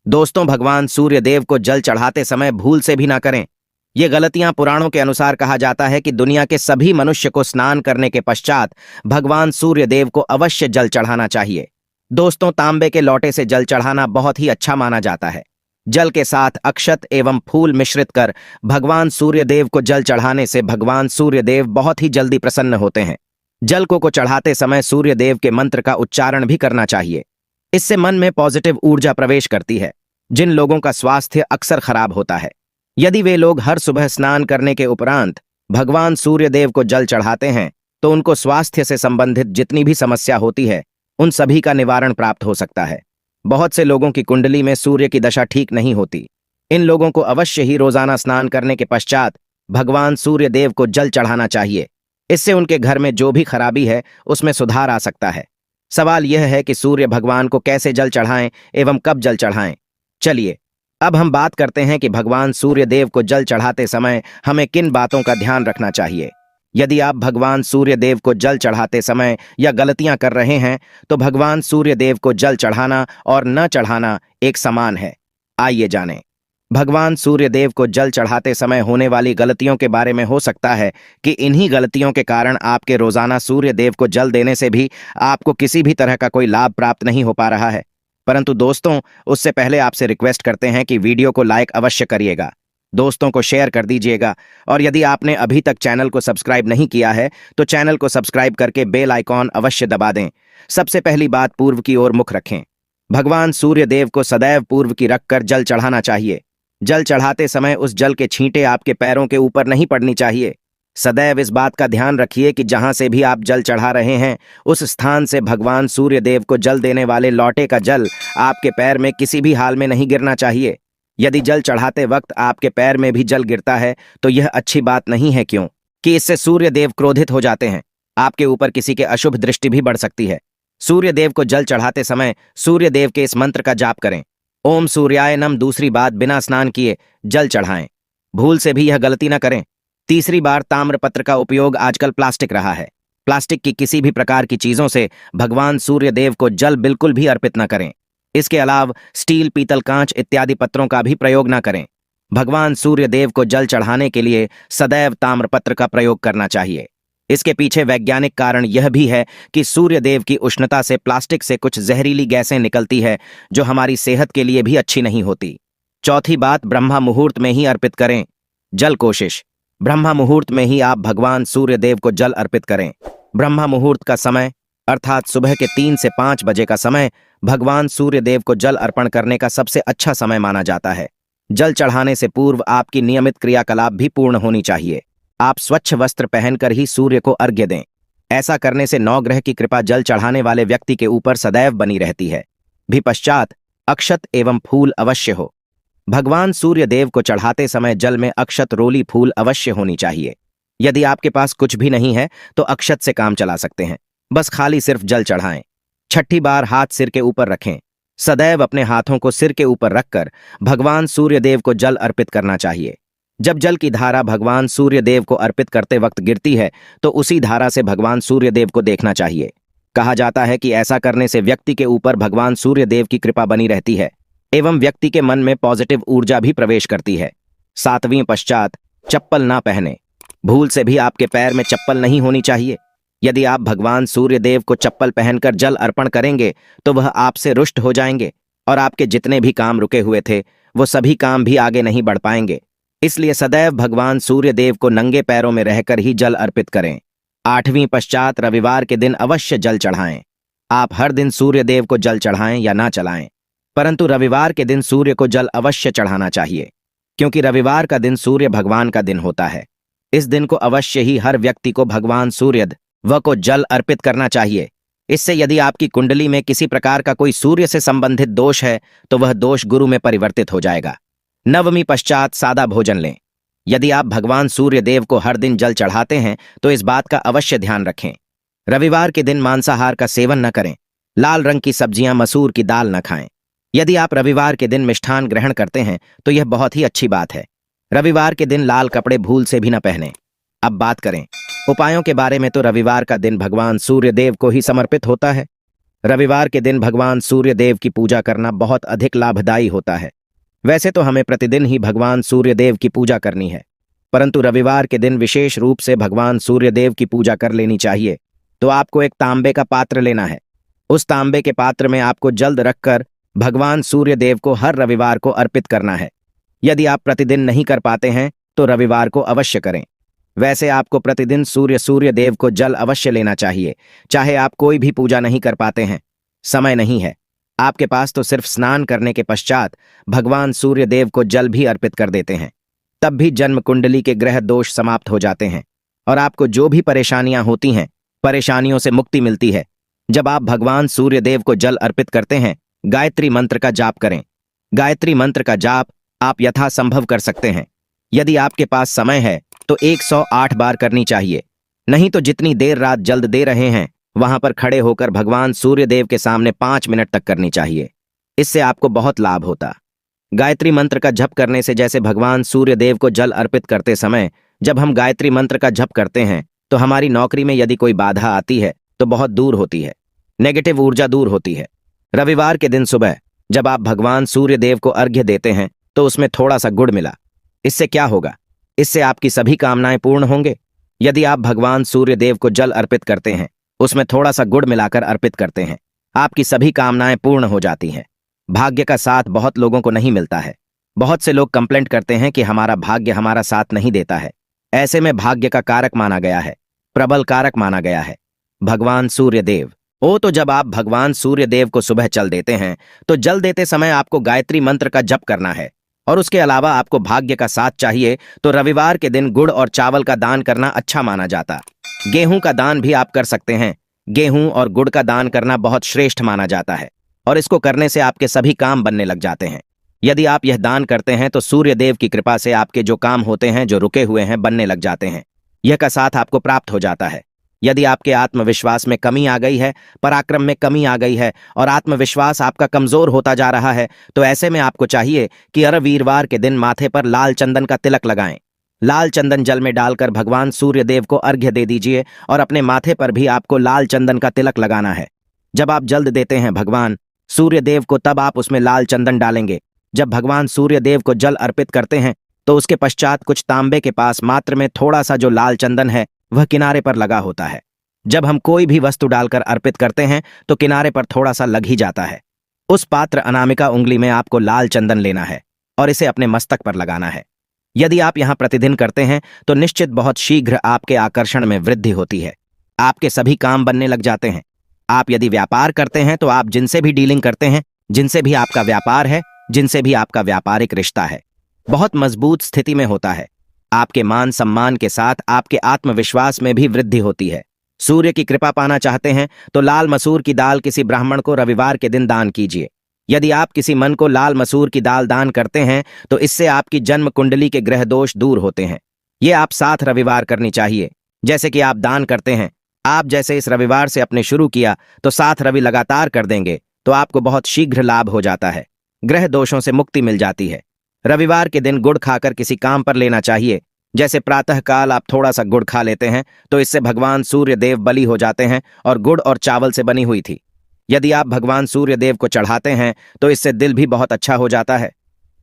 दोस्तों, भगवान सूर्य देव को जल चढ़ाते समय भूल से भी ना करें। ये गलतियां पुराणों के अनुसार कहा जाता है कि दुनिया के सभी मनुष्य को स्नान करने के पश्चात भगवान सूर्य देव को अवश्य जल चढ़ाना चाहिए। दोस्तों, तांबे के लोटे से जल चढ़ाना बहुत ही अच्छा माना जाता है। जल के साथ अक्षत एवं फूल मिश्रित कर भगवान सूर्य देव को जल चढ़ाने से भगवान सूर्य देव बहुत ही जल्दी प्रसन्न होते हैं। जल को चढ़ाते समय सूर्य देव के मंत्र का उच्चारण भी करना चाहिए। इससे मन में पॉजिटिव ऊर्जा प्रवेश करती है। जिन लोगों का स्वास्थ्य अक्सर खराब होता है, यदि वे लोग हर सुबह स्नान करने के उपरांत भगवान सूर्य देव को जल चढ़ाते हैं तो उनको स्वास्थ्य से संबंधित जितनी भी समस्या होती है उन सभी का निवारण प्राप्त हो सकता है। बहुत से लोगों की कुंडली में सूर्य की दशा ठीक नहीं होती। इन लोगों को अवश्य ही रोजाना स्नान करने के पश्चात भगवान सूर्य देव को जल चढ़ाना चाहिए। इससे उनके घर में जो भी खराबी है उसमें सुधार आ सकता है। सवाल यह है कि सूर्य भगवान को कैसे जल चढ़ाएं एवं कब जल चढ़ाएं। चलिए, अब हम बात करते हैं कि भगवान सूर्य देव को जल चढ़ाते समय हमें किन बातों का ध्यान रखना चाहिए। यदि आप भगवान सूर्य देव को जल चढ़ाते समय या गलतियां कर रहे हैं तो भगवान सूर्य देव को जल चढ़ाना और न चढ़ाना एक समान है। आइए जानें। भगवान सूर्य देव को जल चढ़ाते समय होने वाली गलतियों के बारे में। हो सकता है कि इन्हीं गलतियों के कारण आपके रोजाना सूर्य देव को जल देने से भी आपको किसी भी तरह का कोई लाभ प्राप्त नहीं हो पा रहा है। परंतु दोस्तों, उससे पहले आपसे रिक्वेस्ट करते हैं कि वीडियो को लाइक अवश्य करिएगा, दोस्तों को शेयर कर दीजिएगा और यदि आपने अभी तक चैनल को सब्सक्राइब नहीं किया है तो चैनल को सब्सक्राइब करके बेल आइकॉन अवश्य दबा दें। सबसे पहली बात, पूर्व की ओर मुख रखें। भगवान सूर्य देव को सदैव पूर्व की रखकर जल चढ़ाना चाहिए। जल चढ़ाते समय उस जल के छींटे आपके पैरों के ऊपर नहीं पड़नी चाहिए। सदैव इस बात का ध्यान रखिए कि जहां से भी आप जल चढ़ा रहे हैं उस स्थान से भगवान सूर्य देव को जल देने वाले लोटे का जल आपके पैर में किसी भी हाल में नहीं गिरना चाहिए। यदि जल चढ़ाते वक्त आपके पैर में भी जल गिरता है तो यह अच्छी बात नहीं है, क्यों कि इससे सूर्य देव क्रोधित हो जाते हैं। आपके ऊपर किसी के अशुभ दृष्टि भी बढ़ सकती है। सूर्य देव को जल चढ़ाते समय सूर्य देव के इस मंत्र का जाप करें, ओम सूर्याय नमः। दूसरी बात, बिना स्नान किए जल चढ़ाएं। भूल से भी यह गलती न करें। तीसरी बार, ताम्रपत्र का उपयोग आजकल प्लास्टिक रहा है। प्लास्टिक की किसी भी प्रकार की चीजों से भगवान सूर्य देव को जल बिल्कुल भी अर्पित न करें। इसके अलावा स्टील, पीतल, कांच इत्यादि पत्रों का भी प्रयोग न करें। भगवान सूर्य देव को जल चढ़ाने के लिए सदैव ताम्रपत्र का प्रयोग करना चाहिए। इसके पीछे वैज्ञानिक कारण यह भी है कि सूर्य देव की उष्णता से प्लास्टिक से कुछ जहरीली गैसें निकलती है जो हमारी सेहत के लिए भी अच्छी नहीं होती। चौथी बात, ब्रह्मा मुहूर्त में ही अर्पित करें जल। कोशिश ब्रह्मा मुहूर्त में ही आप भगवान सूर्य देव को जल अर्पित करें। ब्रह्मा मुहूर्त का समय अर्थात सुबह के 3 से 5 बजे का समय भगवान सूर्य देव को जल अर्पण करने का सबसे अच्छा समय माना जाता है। जल चढ़ाने से पूर्व आपकी नियमित क्रियाकलाप भी पूर्ण होनी चाहिए। आप स्वच्छ वस्त्र पहनकर ही सूर्य को अर्घ्य दें। ऐसा करने से नवग्रह की कृपा जल चढ़ाने वाले व्यक्ति के ऊपर सदैव बनी रहती है। भी पश्चात अक्षत एवं फूल अवश्य हो। भगवान सूर्य देव को चढ़ाते समय जल में अक्षत, रोली, फूल अवश्य होनी चाहिए। यदि आपके पास कुछ भी नहीं है तो अक्षत से काम चला सकते हैं। बस खाली सिर्फ जल चढ़ाएं। छठी बार, हाथ सिर के ऊपर रखें। सदैव अपने हाथों को सिर के ऊपर रखकर भगवान सूर्य देव को जल अर्पित करना चाहिए। जब जल की धारा भगवान सूर्य देव को अर्पित करते वक्त गिरती है तो उसी धारा से भगवान सूर्य देव को देखना चाहिए। कहा जाता है कि ऐसा करने से व्यक्ति के ऊपर भगवान सूर्य देव की कृपा बनी रहती है एवं व्यक्ति के मन में पॉजिटिव ऊर्जा भी प्रवेश करती है। 7वीं पश्चात, चप्पल ना पहने। भूल से भी आपके पैर में चप्पल नहीं होनी चाहिए। यदि आप भगवान सूर्य देव को चप्पल पहनकर जल अर्पण करेंगे तो वह आपसे रुष्ट हो जाएंगे और आपके जितने भी काम रुके हुए थे वो सभी काम भी आगे नहीं बढ़ पाएंगे। इसलिए सदैव भगवान सूर्य देव को नंगे पैरों में रहकर ही जल अर्पित करें। 8वीं पश्चात, रविवार के दिन अवश्य जल चढ़ाएं। आप हर दिन सूर्य देव को जल चढ़ाएं या ना चढ़ाएं, परंतु रविवार के दिन सूर्य को जल अवश्य चढ़ाना चाहिए, क्योंकि रविवार का दिन सूर्य भगवान का दिन होता है। इस दिन को अवश्य ही हर व्यक्ति को भगवान सूर्य देव को जल अर्पित करना चाहिए। इससे यदि आपकी कुंडली में किसी प्रकार का कोई सूर्य से संबंधित दोष है तो वह दोष गुरु में परिवर्तित हो जाएगा। 9वीं पश्चात, सादा भोजन लें। यदि आप भगवान सूर्य देव को हर दिन जल चढ़ाते हैं तो इस बात का अवश्य ध्यान रखें। रविवार के दिन मांसाहार का सेवन न करें। लाल रंग की सब्जियां, मसूर की दाल न खाएं। यदि आप रविवार के दिन मिष्ठान ग्रहण करते हैं तो यह बहुत ही अच्छी बात है। रविवार के दिन लाल कपड़े भूल से भी न पहनें। अब बात करें उपायों के बारे में तो रविवार का दिन भगवान सूर्य देव को ही समर्पित होता है। रविवार के दिन भगवान सूर्य देव की पूजा करना बहुत अधिक लाभदायी होता है। वैसे तो हमें प्रतिदिन ही भगवान सूर्य देव की पूजा करनी है, परंतु रविवार के दिन विशेष रूप से भगवान सूर्य देव की पूजा कर लेनी चाहिए। तो आपको एक तांबे का पात्र लेना है। उस तांबे के पात्र में आपको जल्द रखकर भगवान सूर्य देव को हर रविवार को अर्पित करना है। यदि आप प्रतिदिन नहीं कर पाते हैं तो रविवार को अवश्य करें। वैसे आपको प्रतिदिन सूर्य देव को जल अवश्य लेना चाहिए, चाहे आप कोई भी पूजा नहीं कर पाते हैं, समय नहीं है आपके पास, तो सिर्फ स्नान करने के पश्चात भगवान सूर्य देव को जल भी अर्पित कर देते हैं। तब भी जन्म कुंडली के ग्रह दोष समाप्त हो जाते हैं और आपको जो भी परेशानियां होती हैं, परेशानियों से मुक्ति मिलती है। जब आप भगवान सूर्य देव को जल अर्पित करते हैं, गायत्री मंत्र का जाप करें। गायत्री मंत्र का जाप आप यथासंभव कर सकते हैं। यदि आपके पास समय है तो 108 बार करनी चाहिए, नहीं तो जितनी देर रात जल्द दे रहे हैं वहां पर खड़े होकर भगवान सूर्य देव के सामने 5 मिनट तक करनी चाहिए। इससे आपको बहुत लाभ होता। गायत्री मंत्र का जप करने से, जैसे भगवान सूर्य देव को जल अर्पित करते समय जब हम गायत्री मंत्र का जप करते हैं तो हमारी नौकरी में यदि कोई बाधा आती है तो बहुत दूर होती है, नेगेटिव ऊर्जा दूर होती है। रविवार के दिन सुबह जब आप भगवान सूर्य देव को अर्घ्य देते हैं तो उसमें थोड़ा सा गुड़ मिला। इससे क्या होगा? इससे आपकी सभी कामनाएं पूर्ण होंगे। यदि आप भगवान सूर्य देव को जल अर्पित करते हैं, उसमें थोड़ा सा गुड़ मिलाकर अर्पित करते हैं, आपकी सभी कामनाएं पूर्ण हो जाती हैं। भाग्य का साथ बहुत लोगों को नहीं मिलता है। बहुत से लोग कंप्लेंट करते हैं कि हमारा भाग्य हमारा साथ नहीं देता है। ऐसे में भाग्य का कारक माना गया है, प्रबल कारक माना गया है भगवान सूर्य देव। तो जब आप भगवान सूर्य देव को सुबह जल देते हैं तो जल देते समय आपको गायत्री मंत्र का जप करना है। और उसके अलावा आपको भाग्य का साथ चाहिए तो रविवार के दिन गुड़ और चावल का दान करना अच्छा माना जाता। गेहूं का दान भी आप कर सकते हैं। गेहूं और गुड़ का दान करना बहुत श्रेष्ठ माना जाता है और इसको करने से आपके सभी काम बनने लग जाते हैं। यदि आप यह दान करते हैं तो सूर्य देव की कृपा से आपके जो काम होते हैं, जो रुके हुए हैं, बनने लग जाते हैं। यह का साथ आपको प्राप्त हो जाता है। यदि आपके आत्मविश्वास में कमी आ गई है, पराक्रम में कमी आ गई है और आत्मविश्वास आपका कमजोर होता जा रहा है, तो ऐसे में आपको चाहिए कि हर वीरवार के दिन माथे पर लाल चंदन का तिलक लगाएं। लाल चंदन जल में डालकर भगवान सूर्य देव को अर्घ्य दे दीजिए और अपने माथे पर भी आपको लाल चंदन का तिलक लगाना है। जब आप जल्द देते हैं भगवान सूर्य देव को, तब आप उसमें लाल चंदन डालेंगे। जब भगवान सूर्य देव को जल अर्पित करते हैं तो उसके पश्चात कुछ तांबे के पास मात्र में थोड़ा सा जो लाल चंदन है वह किनारे पर लगा होता है। जब हम कोई भी वस्तु डालकर अर्पित करते हैं तो किनारे पर थोड़ा सा लग ही जाता है। उस पात्र अनामिका उंगली में आपको लाल चंदन लेना है और इसे अपने मस्तक पर लगाना है। यदि आप यहां प्रतिदिन करते हैं तो निश्चित बहुत शीघ्र आपके आकर्षण में वृद्धि होती है। आपके सभी काम बनने लग जाते हैं। आप यदि व्यापार करते हैं तो आप जिनसे भी डीलिंग करते हैं, जिनसे भी आपका व्यापार है, जिनसे भी आपका व्यापारिक रिश्ता है, बहुत मजबूत स्थिति में होता है। आपके मान सम्मान के साथ आपके आत्मविश्वास में भी वृद्धि होती है। सूर्य की कृपा पाना चाहते हैं तो लाल मसूर की दाल किसी ब्राह्मण को रविवार के दिन दान कीजिए। यदि आप किसी मन को लाल मसूर की दाल दान करते हैं तो इससे आपकी जन्म कुंडली के ग्रह दोष दूर होते हैं। ये आप 7 रविवार करनी चाहिए। जैसे कि आप दान करते हैं, आप जैसे इस रविवार से अपने शुरू किया तो 7 रवि लगातार कर देंगे तो आपको बहुत शीघ्र लाभ हो जाता है। ग्रह दोषों से मुक्ति मिल जाती है। रविवार के दिन गुड़ खाकर किसी काम पर लेना चाहिए। जैसे प्रातः काल आप थोड़ा सा गुड़ खा लेते हैं तो इससे भगवान सूर्य देव बलि हो जाते हैं और गुड़ और चावल से बनी हुई थी। यदि आप भगवान सूर्य देव को चढ़ाते हैं तो इससे दिल भी बहुत अच्छा हो जाता है।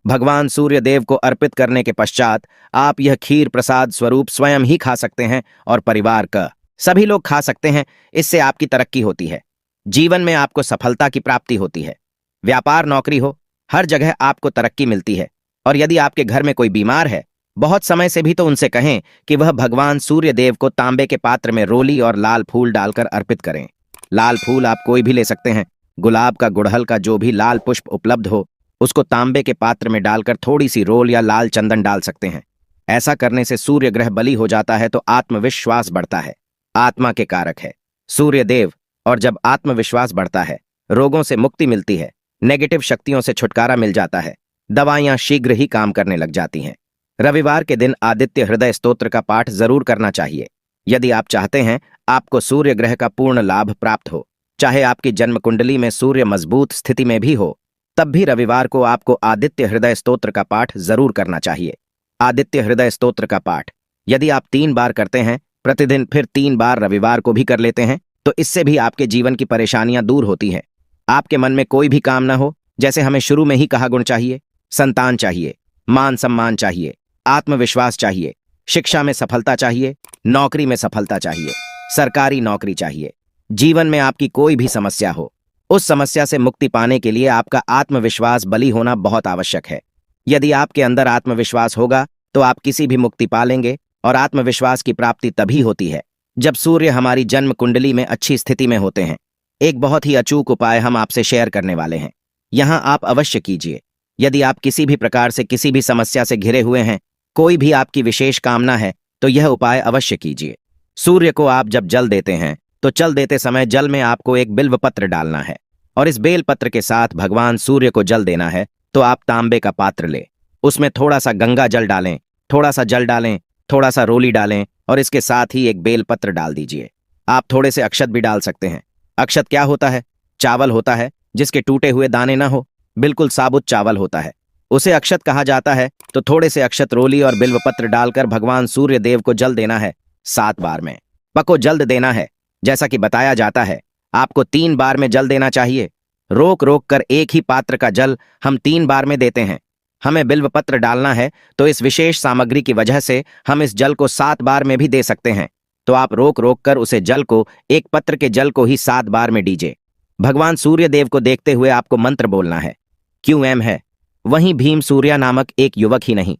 भगवान सूर्य देव को अर्पित करने के पश्चात आप यह खीर प्रसाद स्वरूप स्वयं ही खा सकते हैं और परिवार का सभी लोग खा सकते हैं। इससे आपकी तरक्की होती है। जीवन में आपको सफलता की प्राप्ति होती है। व्यापार नौकरी हो, हर जगह आपको तरक्की मिलती है। और यदि आपके घर में कोई बीमार है, बहुत समय से भी, तो उनसे कहें कि वह भगवान सूर्य देव को तांबे के पात्र में रोली और लाल फूल डालकर अर्पित करें। लाल फूल आप कोई भी ले सकते हैं। गुलाब का, गुड़हल का, जो भी लाल पुष्प उपलब्ध हो उसको तांबे के पात्र में डालकर थोड़ी सी रोल या लाल चंदन डाल सकते हैं। ऐसा करने से सूर्य ग्रह बली हो जाता है तो आत्मविश्वास बढ़ता है। आत्मा के कारक है सूर्य देव, और जब आत्मविश्वास बढ़ता है रोगों से मुक्ति मिलती है, नेगेटिव शक्तियों से छुटकारा मिल जाता है, दवाइयां शीघ्र ही काम करने लग जाती हैं। रविवार के दिन आदित्य हृदय स्तोत्र का पाठ जरूर करना चाहिए। यदि आप चाहते हैं आपको सूर्य ग्रह का पूर्ण लाभ प्राप्त हो, चाहे आपकी जन्म कुंडली में सूर्य मजबूत स्थिति में भी हो, तब भी रविवार को आपको आदित्य हृदय स्तोत्र का पाठ जरूर करना चाहिए। आदित्य हृदय स्तोत्र का पाठ यदि आप 3 बार करते हैं प्रतिदिन, फिर 3 बार रविवार को भी कर लेते हैं, तो इससे भी आपके जीवन की परेशानियां दूर होती हैं। आपके मन में कोई भी काम ना हो, जैसे हमें शुरू में ही कहा, गुण चाहिए, संतान चाहिए, मान सम्मान चाहिए, आत्मविश्वास चाहिए, शिक्षा में सफलता चाहिए, नौकरी में सफलता चाहिए, सरकारी नौकरी चाहिए। जीवन में आपकी कोई भी समस्या हो, उस समस्या से मुक्ति पाने के लिए आपका आत्मविश्वास बली होना बहुत आवश्यक है। यदि आपके अंदर आत्मविश्वास होगा तो आप किसी भी मुक्ति पालेंगे। और आत्मविश्वास की प्राप्ति तभी होती है जब सूर्य हमारी जन्म कुंडली में अच्छी स्थिति में होते हैं। एक बहुत ही अचूक उपाय हम आपसे शेयर करने वाले हैं, यहां आप अवश्य कीजिए। यदि आप किसी भी प्रकार से किसी भी समस्या से घिरे हुए हैं, कोई भी आपकी विशेष कामना है, तो यह उपाय अवश्य कीजिए। सूर्य को आप जब जल देते हैं तो जल देते समय जल में आपको एक बिल्व पत्र डालना है और इस बेल पत्र के साथ भगवान सूर्य को जल देना है। तो आप तांबे का पात्र लें, उसमें थोड़ा सा गंगा जल डालें, थोड़ा सा जल डालें, थोड़ा सा रोली डालें और इसके साथ ही एक बेल पत्र डाल दीजिए। आप थोड़े से अक्षत भी डाल सकते हैं। अक्षत क्या होता है? चावल होता है जिसके टूटे हुए दाने ना हो, बिल्कुल साबुत चावल होता है, उसे अक्षत कहा जाता है। तो थोड़े से अक्षत, रोली और बिल्व पत्र डालकर भगवान सूर्य देव को जल देना है 7 बार में। पको जल्द देना है, जैसा कि बताया जाता है आपको 3 बार में जल देना चाहिए। रोक रोक कर एक ही पात्र का जल हम 3 बार में देते हैं। हमें बिल्व पत्र डालना है तो इस विशेष सामग्री की वजह से हम इस जल को 7 बार में भी दे सकते हैं। तो आप रोक रोक कर उसे जल को, एक पत्र के जल को ही 7 बार में दीजिए। भगवान सूर्य देव को देखते हुए आपको मंत्र बोलना है, क्यों एम है वहीं भीम सूर्या नामक एक युवक ही नहीं।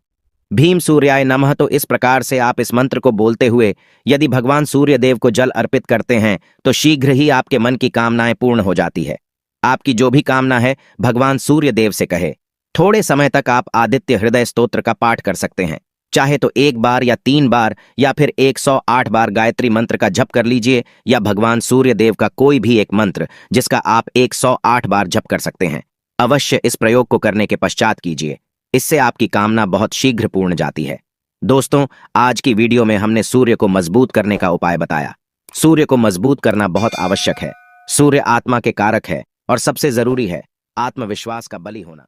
भीम सूर्याय नमः। तो इस प्रकार से आप इस मंत्र को बोलते हुए यदि भगवान सूर्य देव को जल अर्पित करते हैं तो शीघ्र ही आपके मन की कामनाएं पूर्ण हो जाती है। आपकी जो भी कामना है भगवान सूर्य देव से कहे। थोड़े समय तक आप आदित्य हृदय स्तोत्र का पाठ कर सकते हैं, चाहे तो 1 बार या 3 बार या फिर 108 बार गायत्री मंत्र का जप कर लीजिए, या भगवान सूर्य देव का कोई भी एक मंत्र जिसका आप 108 बार जप कर सकते हैं। अवश्य इस प्रयोग को करने के पश्चात कीजिए, इससे आपकी कामना बहुत शीघ्र पूर्ण जाती है। दोस्तों, आज की वीडियो में हमने सूर्य को मजबूत करने का उपाय बताया। सूर्य को मजबूत करना बहुत आवश्यक है। सूर्य आत्मा के कारक है और सबसे जरूरी है आत्मविश्वास का बली होना।